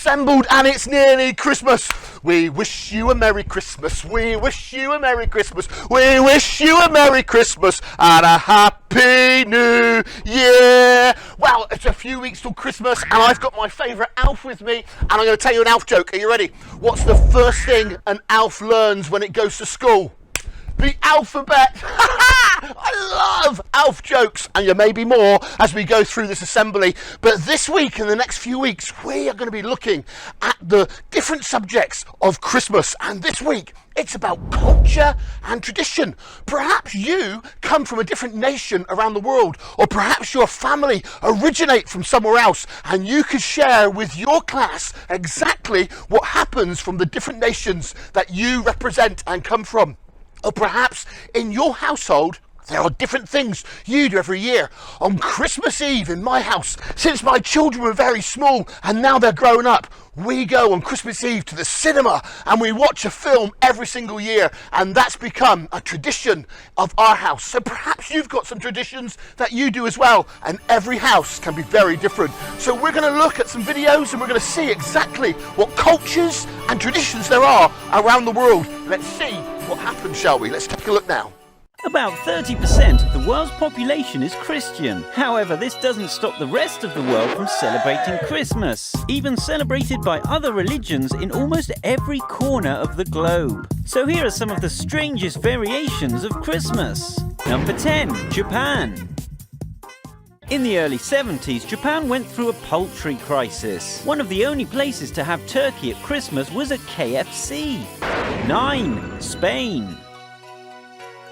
assembled and it's nearly Christmas. We wish you a Merry Christmas. We wish you a Merry Christmas. We wish you a Merry Christmas and a Happy New Year. Well, it's a few weeks till Christmas and I've got my favourite Alf with me and I'm going to tell you an Alf joke. Are you ready? What's the first thing an Alf learns when it goes to school? The alphabet. I love Alf jokes, and there may be more as we go through this assembly. But this week and the next few weeks, we are going to be looking at the different subjects of Christmas. And this week, it's about culture and tradition. Perhaps you come from a different nation around the world, or perhaps your family originate from somewhere else, and you could share with your class exactly what happens from the different nations that you represent and come from. Or perhaps in your household, there are different things you do every year. On Christmas Eve in my house, since my children were very small and now they're grown up, we go on Christmas Eve to the cinema and we watch a film every single year, and that's become a tradition of our house. So perhaps you've got some traditions that you do as well, and every house can be very different. So we're going to look at some videos and we're going to see exactly what cultures and traditions there are around the world. Let's see what happens, shall we? Let's take a look now. About 30% of the world's population is Christian. However, this doesn't stop the rest of the world from celebrating Christmas, even celebrated by other religions in almost every corner of the globe. So here are some of the strangest variations of Christmas. Number 10, Japan. In the early 70s, Japan went through a poultry crisis. One of the only places to have turkey at Christmas was at KFC. 9, Spain.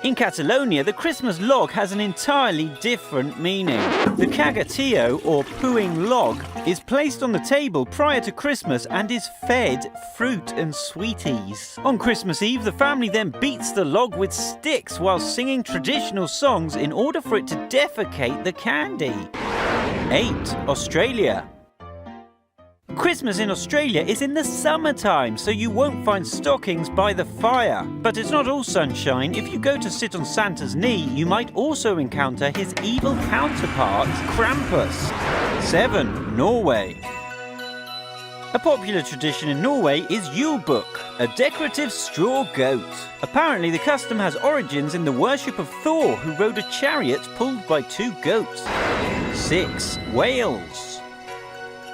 In Catalonia, the Christmas log has an entirely different meaning. The cagatillo, or pooing log, is placed on the table prior to Christmas and is fed fruit and sweeties. On Christmas Eve, the family then beats the log with sticks while singing traditional songs in order for it to defecate the candy. 8. Australia. Christmas in Australia is in the summertime, so you won't find stockings by the fire. But it's not all sunshine. If you go to sit on Santa's knee, you might also encounter his evil counterpart, Krampus. 7. Norway. A popular tradition in Norway is Julebukk, a decorative straw goat. Apparently the custom has origins in the worship of Thor, who rode a chariot pulled by 2 goats. 6. Wales.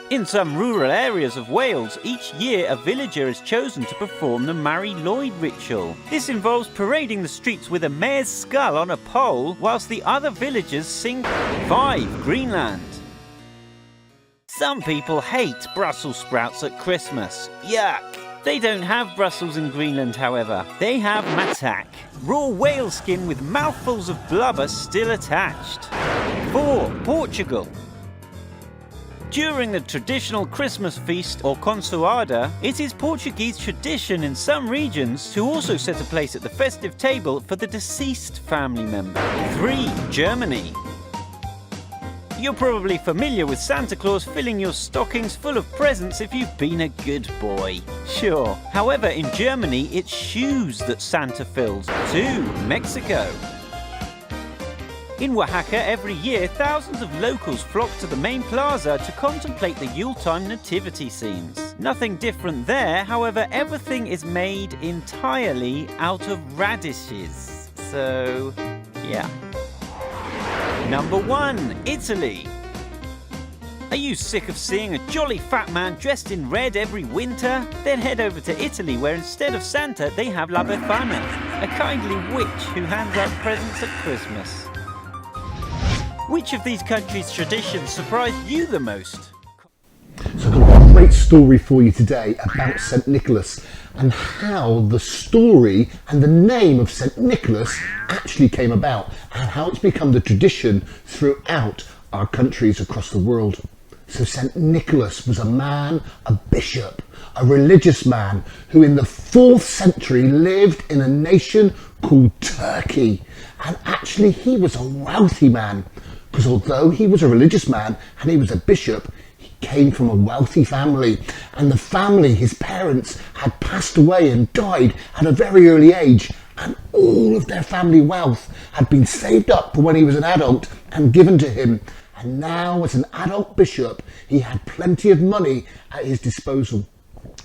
In some rural areas of Wales, each year a villager is chosen to perform the Mari Lwyd ritual. This involves parading the streets with a mare's skull on a pole whilst the other villagers sing. 5. Greenland. Some people hate Brussels sprouts at Christmas. Yuck! They don't have Brussels in Greenland, however. They have matak, raw whale skin with mouthfuls of blubber still attached. 4. Portugal. During the traditional Christmas feast or consoada, it is Portuguese tradition in some regions to also set a place at the festive table for the deceased family member. 3. Germany. You're probably familiar with Santa Claus filling your stockings full of presents if you've been a good boy. Sure. However, in Germany, it's shoes that Santa fills. 2. Mexico. In Oaxaca, every year, thousands of locals flock to the main plaza to contemplate the Yuletime nativity scenes. Nothing different there, however, everything is made entirely out of radishes. So, yeah. Number 1, Italy. Are you sick of seeing a jolly fat man dressed in red every winter? Then head over to Italy, where instead of Santa, they have La Befana, a kindly witch who hands out presents at Christmas. Which of these countries' traditions surprised you the most? So I've got a great story for you today about St. Nicholas and how the story and the name of St. Nicholas actually came about and how it's become the tradition throughout our countries across the world. So St. Nicholas was a man, a bishop, a religious man who in the 4th century lived in a nation called Turkey. And actually he was a wealthy man, because although he was a religious man and he was a bishop, he came from a wealthy family, and the family, his parents, had passed away and died at a very early age, and all of their family wealth had been saved up for when he was an adult and given to him. And now, as an adult bishop, he had plenty of money at his disposal.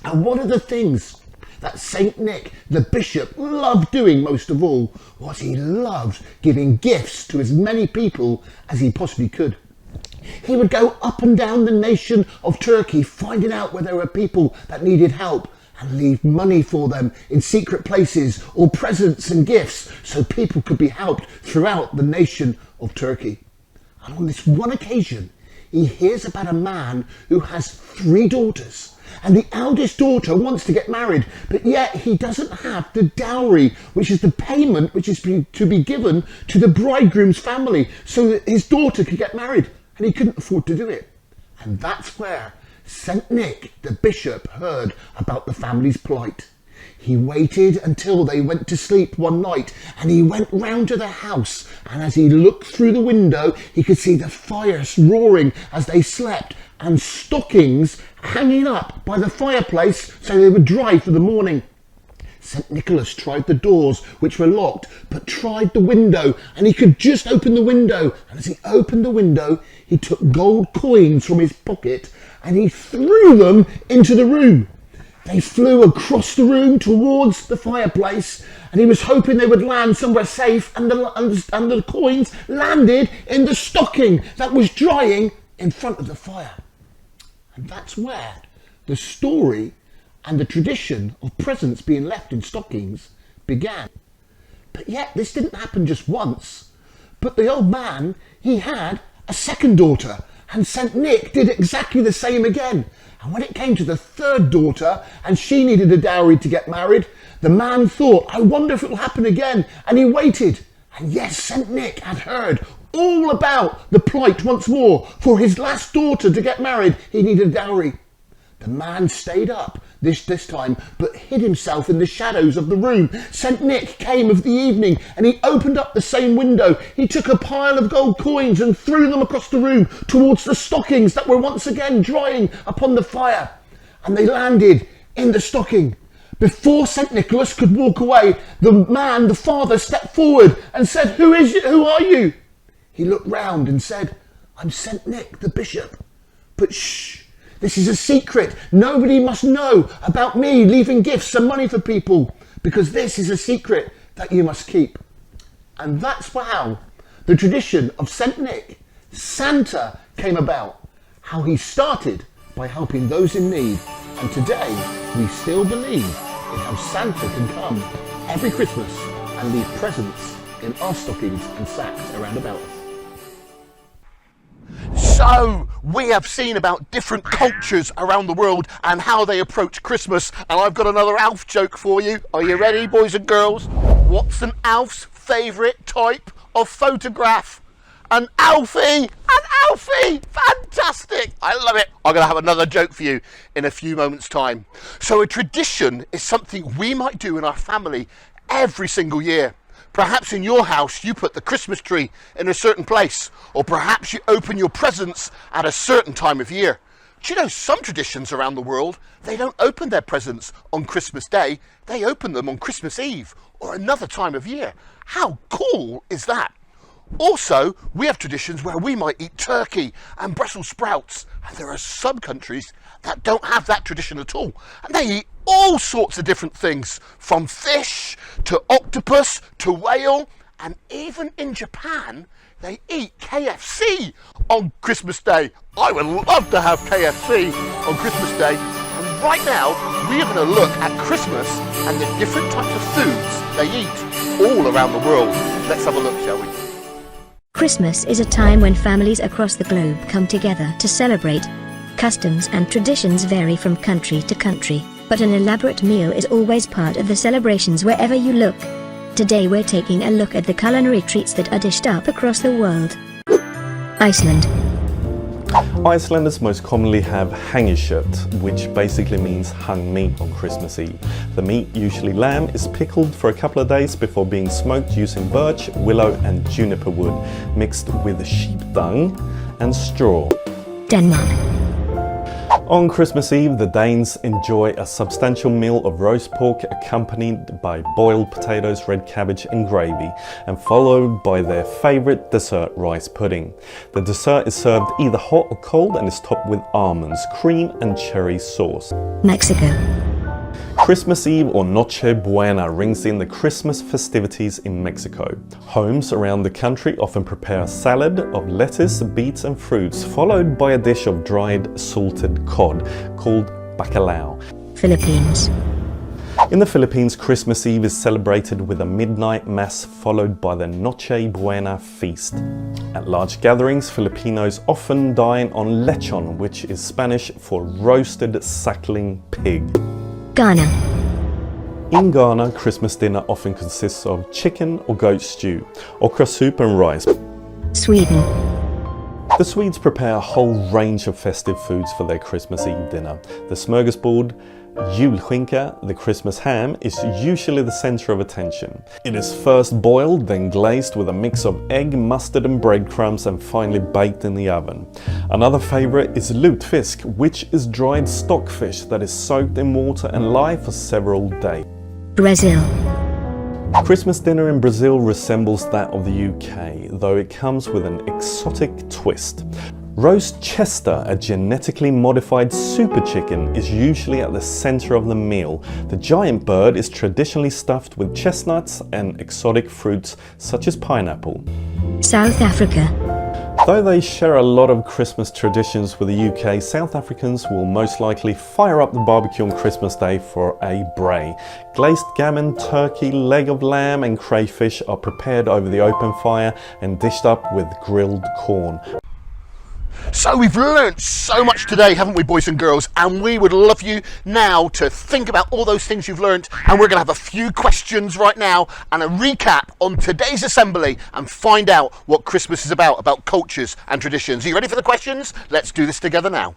And one of the things that Saint Nick, the bishop, loved doing most of all was he loved giving gifts to as many people as he possibly could. He would go up and down the nation of Turkey, finding out where there were people that needed help, and leave money for them in secret places or presents and gifts so people could be helped throughout the nation of Turkey. And on this one occasion, he hears about a man who has 3 daughters. And the eldest daughter wants to get married, but yet he doesn't have the dowry, which is the payment which is to be given to the bridegroom's family so that his daughter could get married. And he couldn't afford to do it. And that's where Saint Nick, the bishop, heard about the family's plight. He waited until they went to sleep one night, and he went round to the house, and as he looked through the window, he could see the fires roaring as they slept, and stockings hanging up by the fireplace so they would dry for the morning. St. Nicholas tried the doors, which were locked, but tried the window, and he could just open the window. And as he opened the window, he took gold coins from his pocket, and he threw them into the room. They flew across the room towards the fireplace, and he was hoping they would land somewhere safe, and the coins landed in the stocking that was drying in front of the fire. And that's where the story and the tradition of presents being left in stockings began. But yet this didn't happen just once. But the old man, he had a second daughter, and St. Nick did exactly the same again. And when it came to the third daughter, and she needed a dowry to get married, the man thought, I wonder if it will happen again. And he waited. And yes, St. Nick had heard all about the plight once more. For his last daughter to get married, he needed a dowry. The man stayed up this time, but hid himself in the shadows of the room. St. Nick came of the evening, and he opened up the same window. He took a pile of gold coins and threw them across the room towards the stockings that were once again drying upon the fire. And they landed in the stocking. Before St. Nicholas could walk away, the father, stepped forward and said, Who are you? He looked round and said, I'm St. Nick, the bishop. But shh! This is a secret. Nobody must know about me leaving gifts and money for people, because this is a secret that you must keep. And that's how the tradition of St. Nick, Santa, came about. How he started by helping those in need. And today we still believe in how Santa can come every Christmas and leave presents in our stockings and sacks around about us. So, we have seen about different cultures around the world and how they approach Christmas, and I've got another Alf joke for you. Are you ready, boys and girls? What's an Alf's favourite type of photograph? An Alfie! An Alfie! Fantastic! I love it. I'm going to have another joke for you in a few moments' time. So a tradition is something we might do in our family every single year. Perhaps in your house you put the Christmas tree in a certain place, or perhaps you open your presents at a certain time of year. Do you know some traditions around the world, they don't open their presents on Christmas Day, they open them on Christmas Eve or another time of year. How cool is that? Also, we have traditions where we might eat turkey and Brussels sprouts, and there are some countries that don't have that tradition at all, and they eat all sorts of different things, from fish to octopus to whale, and even in Japan they eat KFC on Christmas Day. I would love to have KFC on Christmas Day. And right now we are going to look at Christmas and the different types of foods they eat all around the world. Let's have a look, shall we? Christmas is a time when families across the globe come together to celebrate. Customs and traditions vary from country to country, but an elaborate meal is always part of the celebrations wherever you look. Today we're taking a look at the culinary treats that are dished up across the world. Iceland. Icelanders most commonly have hangishjöt, which basically means hung meat on Christmas Eve. The meat, usually lamb, is pickled for a couple of days before being smoked using birch, willow and juniper wood, mixed with sheep dung and straw. Denmark. On Christmas Eve, the Danes enjoy a substantial meal of roast pork accompanied by boiled potatoes, red cabbage and gravy, and followed by their favourite dessert, rice pudding. The dessert is served either hot or cold and is topped with almonds, cream and cherry sauce. Mexico. Christmas Eve, or Noche Buena, rings in the Christmas festivities in Mexico. Homes around the country often prepare a salad of lettuce, beets and fruits, followed by a dish of dried salted cod called bacalao. Philippines. In the Philippines, Christmas Eve is celebrated with a midnight mass followed by the Noche Buena feast. At large gatherings, Filipinos often dine on lechon, which is Spanish for roasted suckling pig. Ghana. In Ghana, Christmas dinner often consists of chicken or goat stew, okra soup and rice. Sweden. The Swedes prepare a whole range of festive foods for their Christmas Eve dinner. The smörgåsbord, julskinka, the Christmas ham, is usually the centre of attention. It is first boiled, then glazed with a mix of egg, mustard and breadcrumbs, and finally baked in the oven. Another favourite is lutfisk, which is dried stockfish that is soaked in water and lye for several days. Brazil. Christmas dinner in Brazil resembles that of the UK, though it comes with an exotic twist. Roast Chester, a genetically modified super chicken, is usually at the centre of the meal. The giant bird is traditionally stuffed with chestnuts and exotic fruits such as pineapple. South Africa. Though they share a lot of Christmas traditions with the UK, South Africans will most likely fire up the barbecue on Christmas Day for a braai. Glazed gammon, turkey, leg of lamb and crayfish are prepared over the open fire and dished up with grilled corn. So we've learnt so much today, haven't we, boys and girls? And we would love you now to think about all those things you've learnt, and we're going to have a few questions right now and a recap on today's assembly and find out what Christmas is about cultures and traditions. Are you ready for the questions? Let's do this together now.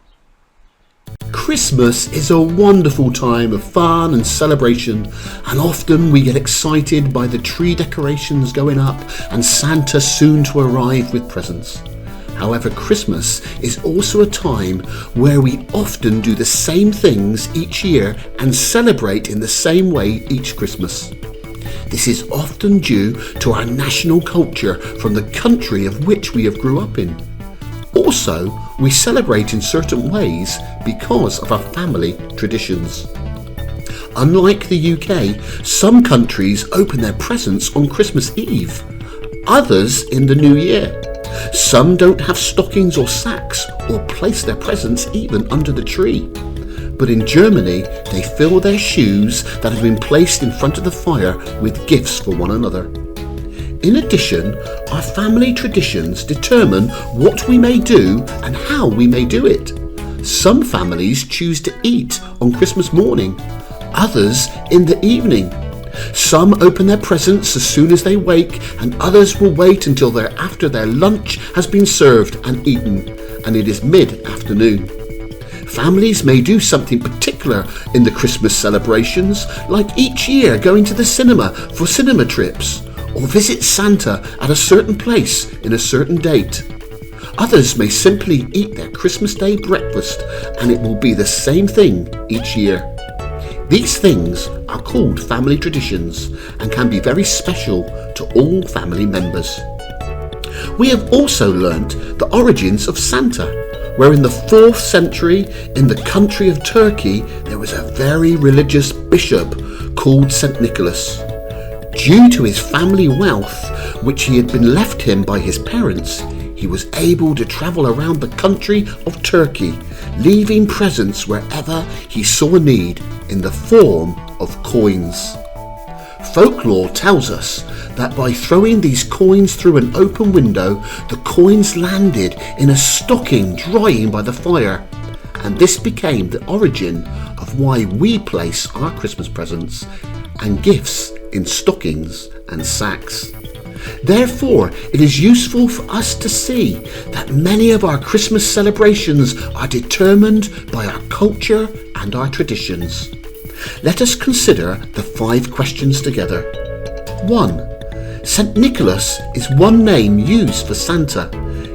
Christmas is a wonderful time of fun and celebration, and often we get excited by the tree decorations going up and Santa soon to arrive with presents. However, Christmas is also a time where we often do the same things each year and celebrate in the same way each Christmas. This is often due to our national culture from the country of which we have grew up in. Also, we celebrate in certain ways because of our family traditions. Unlike the UK, some countries open their presents on Christmas Eve, others in the New Year. Some don't have stockings or sacks or place their presents even under the tree. But in Germany, they fill their shoes that have been placed in front of the fire with gifts for one another. In addition, our family traditions determine what we may do and how we may do it. Some families choose to eat on Christmas morning, others in the evening. Some open their presents as soon as they wake, and others will wait until after their lunch has been served and eaten, and it is mid-afternoon. Families may do something particular in the Christmas celebrations, like each year going to the cinema for cinema trips, or visit Santa at a certain place in a certain date. Others may simply eat their Christmas Day breakfast, and it will be the same thing each year. These things are called family traditions and can be very special to all family members. We have also learnt the origins of Santa, where in the 4th century in the country of Turkey there was a very religious bishop called St. Nicholas. Due to his family wealth, which he had been left him by his parents, he was able to travel around the country of Turkey, leaving presents wherever he saw a need in the form of coins. Folklore tells us that by throwing these coins through an open window, the coins landed in a stocking drying by the fire, and this became the origin of why we place our Christmas presents and gifts in stockings and sacks. Therefore, it is useful for us to see that many of our Christmas celebrations are determined by our culture and our traditions. Let us consider the 5 questions together. 1. St. Nicholas is one name used for Santa.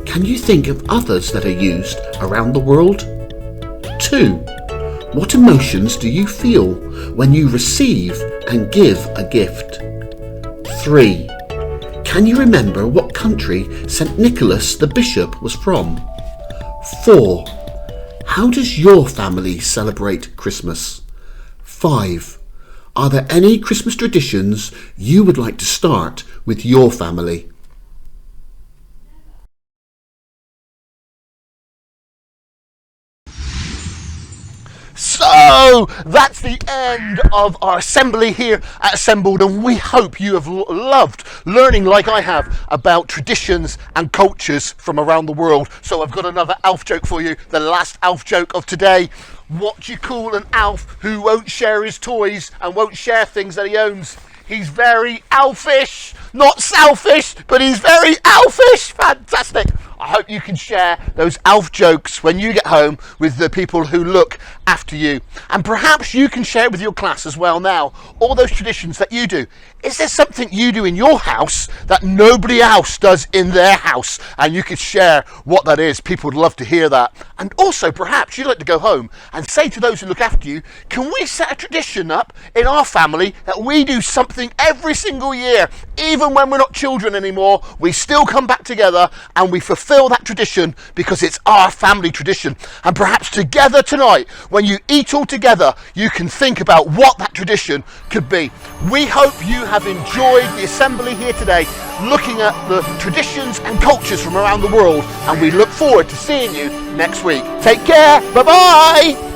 Can you think of others that are used around the world? 2. What emotions do you feel when you receive and give a gift? 3. Can you remember what country St. Nicholas the Bishop was from? 4. How does your family celebrate Christmas? 5. Are there any Christmas traditions you would like to start with your family? So that's the end of our assembly here at Assembled, and we hope you have loved learning, like I have, about traditions and cultures from around the world. So I've got another Alf joke for you, the last Alf joke of today. What do you call an Alf who won't share his toys and won't share things that he owns? He's very Alfish, not selfish, but he's very Alfish. Fantastic. I hope you can share those Alf jokes when you get home with the people who look after you. And perhaps you can share it with your class as well now, all those traditions that you do. Is there something you do in your house that nobody else does in their house? And you could share what that is. People would love to hear that. And also, perhaps you'd like to go home and say to those who look after you, can we set a tradition up in our family that we do something every single year, even when we're not children anymore, we still come back together and we fulfill that tradition because it's our family tradition. And perhaps together tonight, when you eat all together, you can think about what that tradition could be. We hope you have enjoyed the assembly here today, looking at the traditions and cultures from around the world, and we look forward to seeing you next week. Take care. Bye bye.